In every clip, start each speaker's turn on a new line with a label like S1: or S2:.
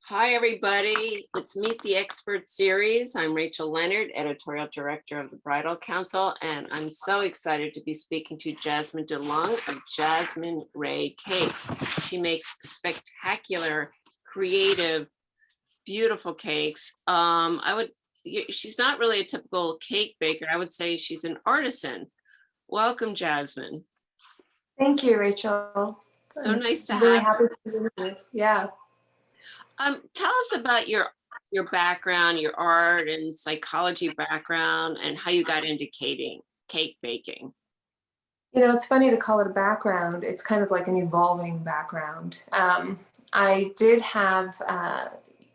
S1: Hi, everybody. It's Meet the Expert series. I'm Rachel Leonard, editorial director of the Bridal Council, and I'm so excited to be speaking to Jasmine DeLong of Jasmine Rae Cakes. She makes spectacular, creative, beautiful cakes. She's not really a typical cake baker. I would say she's an artisan. Welcome, Jasmine.
S2: Thank you, Rachel.
S1: So nice to
S2: Really
S1: have
S2: happy to be with you. Yeah.
S1: Tell us about your background, your art and psychology background, and how you got into cake baking.
S2: You know, it's funny to call it a background. It's kind of like an evolving background. I did have,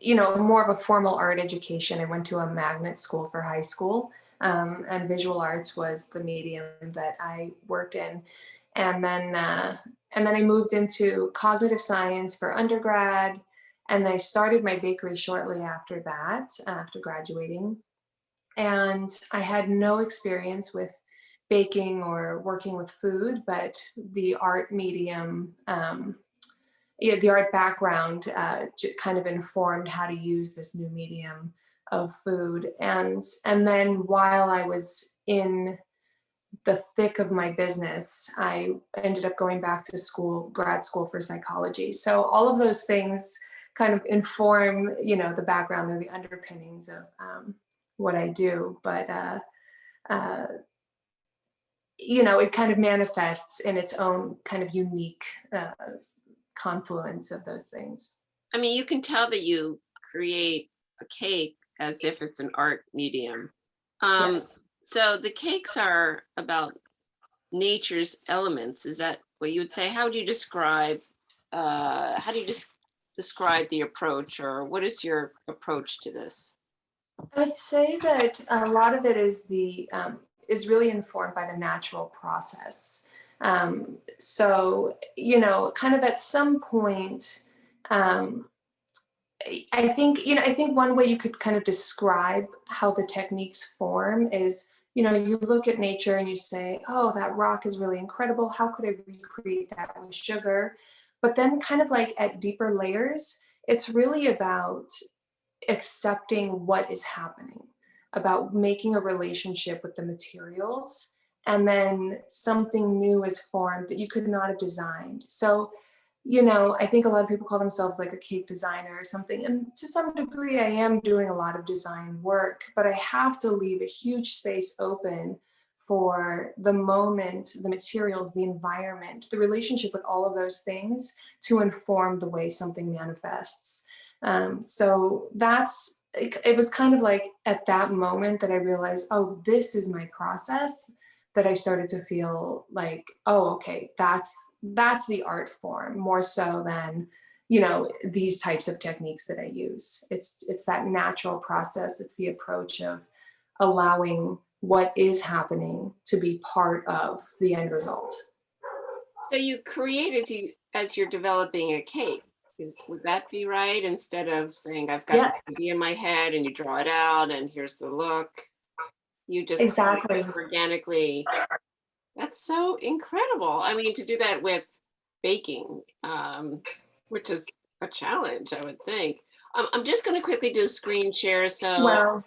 S2: more of a formal art education. I went to a magnet school for high school, and visual arts was the medium that I worked in. And then I moved into cognitive science for undergrad. And I started my bakery shortly after that, after graduating. And I had no experience with baking or working with food, but the art medium, the art background kind of informed how to use this new medium of food. And then while I was in the thick of my business, I ended up going back to school, grad school for psychology. So all of those things kind of inform, the background or the underpinnings of what I do. But, it kind of manifests in its own kind of unique confluence of those things.
S1: I mean, you can tell that you create a cake as if it's an art medium.
S2: Yes.
S1: So the cakes are about nature's elements. Is that what you would say? How do you describe describe the approach, or what is your approach to this?
S2: I'd say that a lot of it is really informed by the natural process. So, kind of at some point, um, I think one way you could kind of describe how the techniques form is, you look at nature and you say, oh, that rock is really incredible. How could I recreate that with sugar? But then kind of like at deeper layers, it's really about accepting what is happening, about making a relationship with the materials, and then something new is formed that you could not have designed. So, I think a lot of people call themselves like a cake designer or something. And to some degree, I am doing a lot of design work, but I have to leave a huge space open for the moment, the materials, the environment, the relationship with all of those things to inform the way something manifests. So it was kind of like at that moment that I realized, oh, this is my process, that I started to feel like, oh, okay, that's the art form more so than, these types of techniques that I use. It's that natural process. It's the approach of allowing what is happening to be part of the end result.
S1: So you create as you're developing a cake. Would that be right? Instead of saying, I've got
S2: Yes,
S1: this idea in my head and you draw it out and here's the look, you just
S2: exactly.
S1: organically. That's so incredible. I mean, to do that with baking, which is a challenge, I would think. I'm just going to quickly do a screen share so
S2: Well,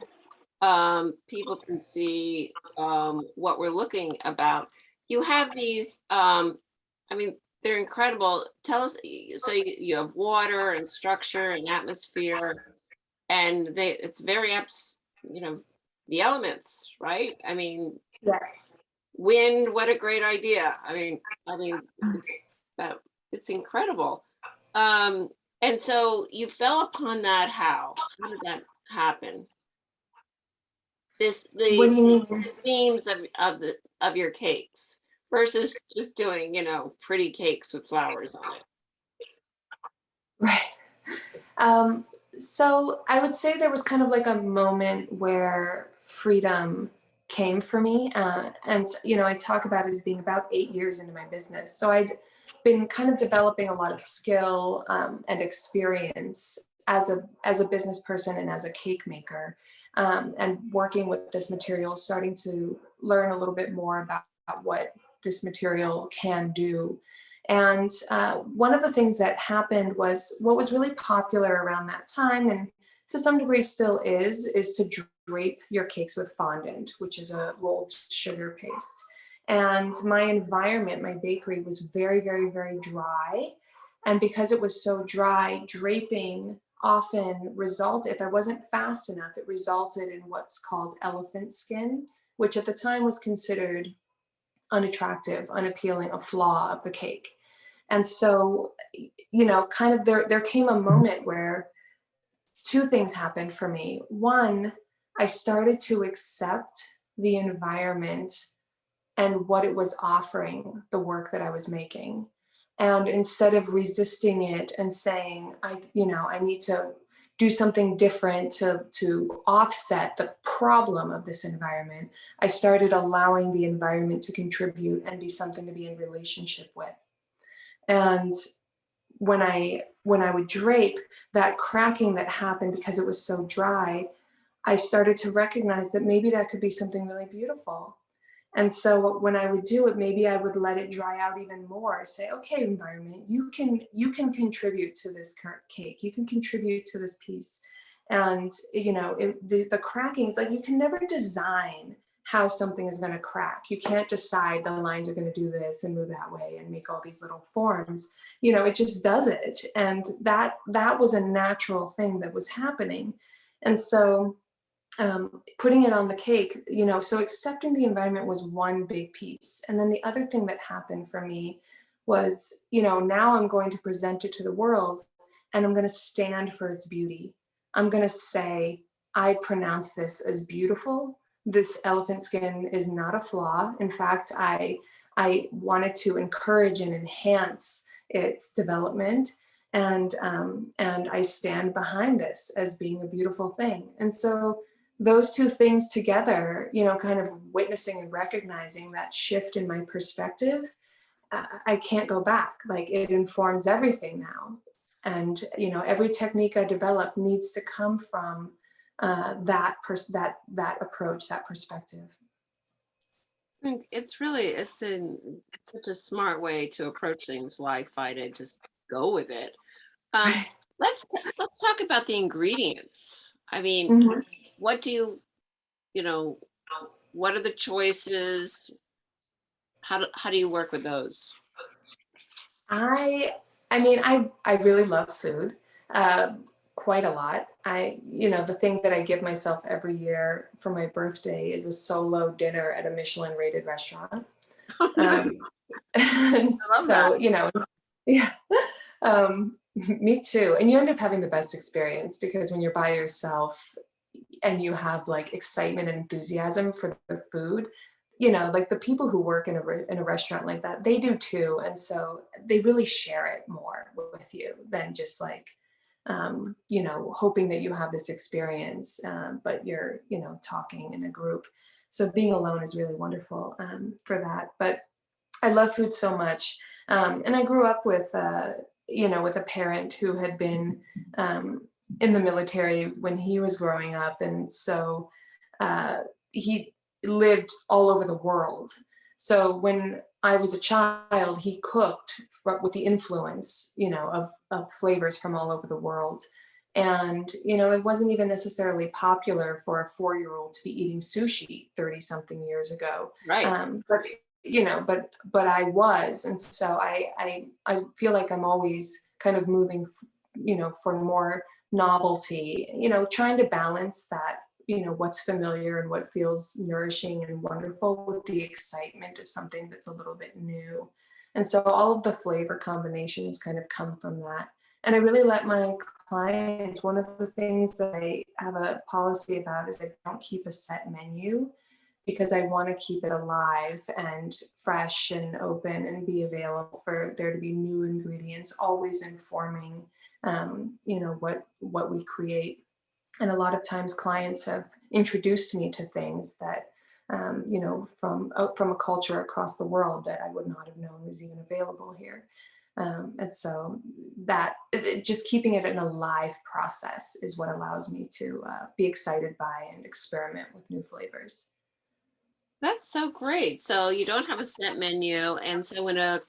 S1: people can see what we're looking about. You have these, I mean, they're incredible. Tell us, so you have water and structure and atmosphere, and it's very, the elements, right? I mean,
S2: yes.
S1: wind, what a great idea. I mean, that it's incredible. Um, and so you fell upon that how? How did that happen?
S2: What
S1: The
S2: do you mean?
S1: themes of your cakes versus just doing, pretty cakes with flowers on it.
S2: Right. Um, so I would say there was kind of like a moment where freedom came for me. And, I talk about it as being about 8 years into my business. So I'd been kind of developing a lot of skill and experience as a business person and as a cake maker, and working with this material, starting to learn a little bit more about what this material can do. And one of the things that happened was what was really popular around that time, and to some degree still is to drape your cakes with fondant, which is a rolled sugar paste. And my environment, my bakery was very, very, very dry. And because it was so dry, draping often resulted, if I wasn't fast enough, it resulted in what's called elephant skin, which at the time was considered unattractive, unappealing, a flaw of the cake. And so, kind of there came a moment where two things happened for me. One, I started to accept the environment and what it was offering, the work that I was making. And instead of resisting it and saying, I need to do something different to offset the problem of this environment, I started allowing the environment to contribute and be something to be in relationship with. And when I would drape, that cracking that happened because it was so dry, I started to recognize that maybe that could be something really beautiful. And so when I would do it, maybe I would let it dry out even more. Say, okay, environment, you can contribute to this current cake. You can contribute to this piece. And the cracking is like you can never design how something is going to crack. You can't decide the lines are going to do this and move that way and make all these little forms. It just does it. And that was a natural thing that was happening. And so putting it on the cake, so accepting the environment was one big piece. And then the other thing that happened for me was, now I'm going to present it to the world and I'm going to stand for its beauty. I'm going to say, I pronounce this as beautiful. This elephant skin is not a flaw. In fact, I wanted to encourage and enhance its development. And I stand behind this as being a beautiful thing. And so those two things together, kind of witnessing and recognizing that shift in my perspective, I can't go back. Like it informs everything now. And, every technique I develop needs to come from that approach, that perspective.
S1: I think it's such a smart way to approach things. Why fight it? Just go with it. Um, let's talk about the ingredients. I mean,
S2: Mhm.
S1: what do you know, what are the choices? How do you work with those?
S2: I mean, I really love food, uh, quite a lot. The thing that I give myself every year for my birthday is a solo dinner at a Michelin rated restaurant.
S1: Oh, nice.
S2: Um, and
S1: I love that.
S2: so, yeah, me too. And you end up having the best experience because when you're by yourself and you have like excitement and enthusiasm for the food, like the people who work in a restaurant like that, they do too. And so they really share it more with you than just like, hoping that you have this experience, but you're, talking in a group. So being alone is really wonderful for that. But I love food so much. And I grew up with a parent who had been in the military when he was growing up. And so he lived all over the world. So when I was a child, he cooked with the influence, of flavors from all over the world. And, it wasn't even necessarily popular for a 4-year-old to be eating sushi 30 something years ago.
S1: Right.
S2: But I was. And so I feel like I'm always kind of moving, for more novelty, trying to balance that, what's familiar and what feels nourishing and wonderful with the excitement of something that's a little bit new. And so all of the flavor combinations kind of come from that. And I really let my clients, one of the things that I have a policy about is I don't keep a set menu because I want to keep it alive and fresh and open and be available for there to be new ingredients, always informing, what we create. And a lot of times clients have introduced me to things that, from a culture across the world that I would not have known was even available here. And so just keeping it in a live process is what allows me to be excited by and experiment with new flavors.
S1: That's so great. So you don't have a set menu, and so when a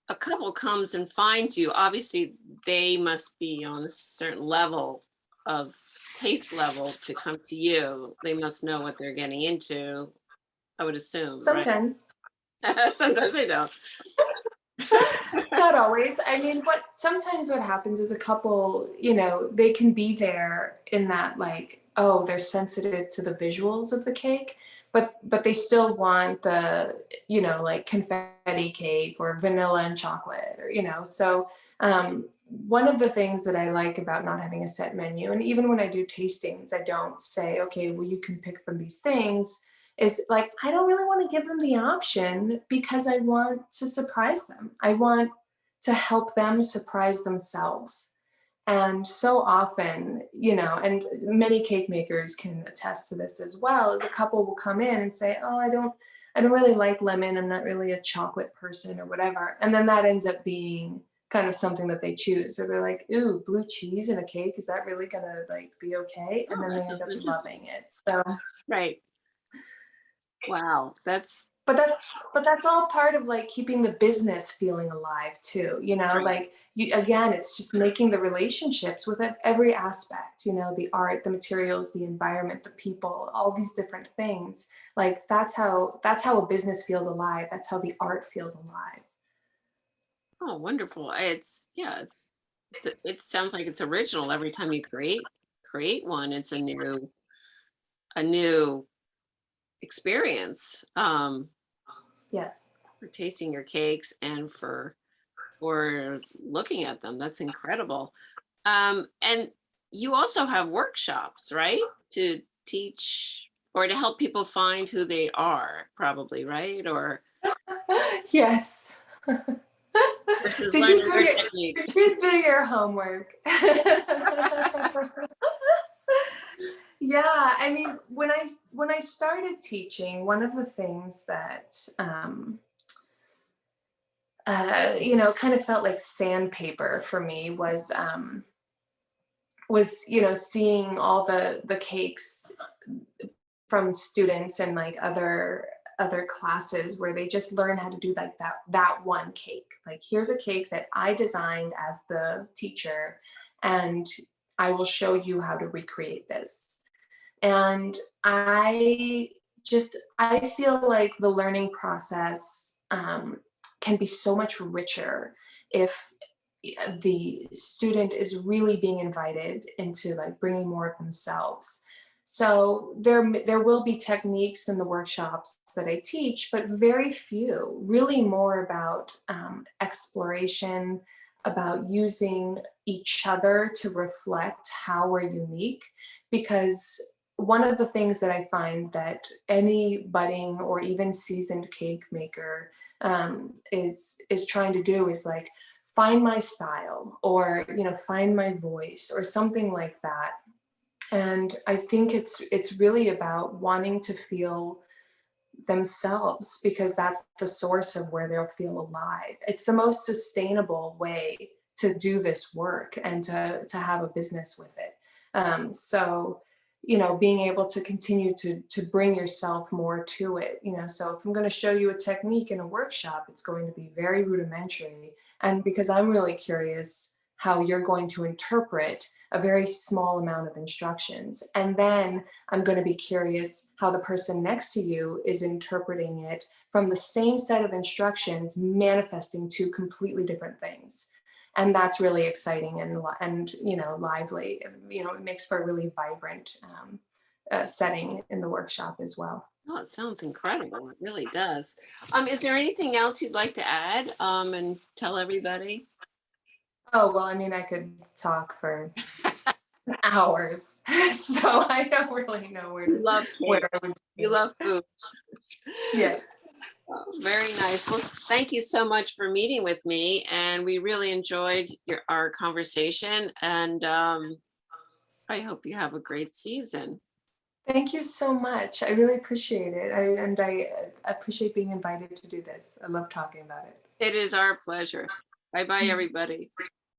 S1: a couple comes and finds you, obviously they must be on a certain level of taste level to come to you. They must know what they're getting into, I would assume, right?
S2: Sometimes.
S1: Sometimes they don't.
S2: Not always. I mean, sometimes what happens is a couple, they can be there in that like, oh, they're sensitive to the visuals of the cake, but they still want the, like confetti cake or vanilla and chocolate or, so one of the things that I like about not having a set menu, and even when I do tastings, I don't say, okay, well, you can pick from these things, is like, I don't really want to give them the option because I want to surprise them. I want to help them surprise themselves. And so often, and many cake makers can attest to this as well, is a couple will come in and say, oh, I don't really like lemon. I'm not really a chocolate person or whatever. And then that ends up being kind of something that they choose. So they're like, ooh, blue cheese in a cake, is that really gonna like be okay? And
S1: Oh,
S2: then
S1: that
S2: they end up
S1: sounds interesting.
S2: loving it. So
S1: Right. Wow. That's
S2: but that's all part of like keeping the business feeling alive too,
S1: right.
S2: like again, it's just making the relationships with every aspect, the art, the materials, the environment, the people, all these different things. Like that's how a business feels alive. That's how the art feels alive.
S1: Oh, wonderful. It sounds like it's original every time you create one. It's a new experience
S2: Yes.
S1: for tasting your cakes and for looking at them. That's incredible. And you also have workshops, right? To teach or to help people find who they are, probably, right? Or
S2: Yes.
S1: versus
S2: did you
S1: learning
S2: do
S1: your
S2: your
S1: technique.
S2: did you do your homework? Yeah, I mean, when I started teaching, one of the things that kind of felt like sandpaper for me was seeing all the cakes from students and like other classes where they just learn how to do like that one cake. Like, here's a cake that I designed as the teacher, and I will show you how to recreate this. And I feel like the learning process can be so much richer if the student is really being invited into like bringing more of themselves. So there will be techniques in the workshops that I teach, but very few, really more about exploration, about using each other to reflect how we're unique. Because one of the things that I find that any budding or even seasoned cake maker is trying to do is like find my style, or find my voice or something like that. And I think it's really about wanting to feel themselves, because that's the source of where they'll feel alive. It's the most sustainable way to do this work and to have a business with it. So being able to continue to bring yourself more to it. So if I'm going to show you a technique in a workshop, it's going to be very rudimentary, and because I'm really curious how you're going to interpret a very small amount of instructions, and then I'm going to be curious how the person next to you is interpreting it from the same set of instructions, manifesting two completely different things. And that's really exciting and lively. It makes for a really vibrant setting in the workshop as well.
S1: Oh, it sounds incredible. It really does. Is there anything else you'd like to add and tell everybody?
S2: Oh, well, I mean, I could talk for hours, so I don't really know
S1: You love cake.
S2: where I would
S1: You
S2: begin.
S1: love food.
S2: Yes.
S1: Oh, very nice. Well, thank you so much for meeting with me, and we really enjoyed our conversation. And I hope you have a great season.
S2: Thank you so much. I really appreciate it. I appreciate being invited to do this. I love talking about it.
S1: It is our pleasure. Bye bye, everybody.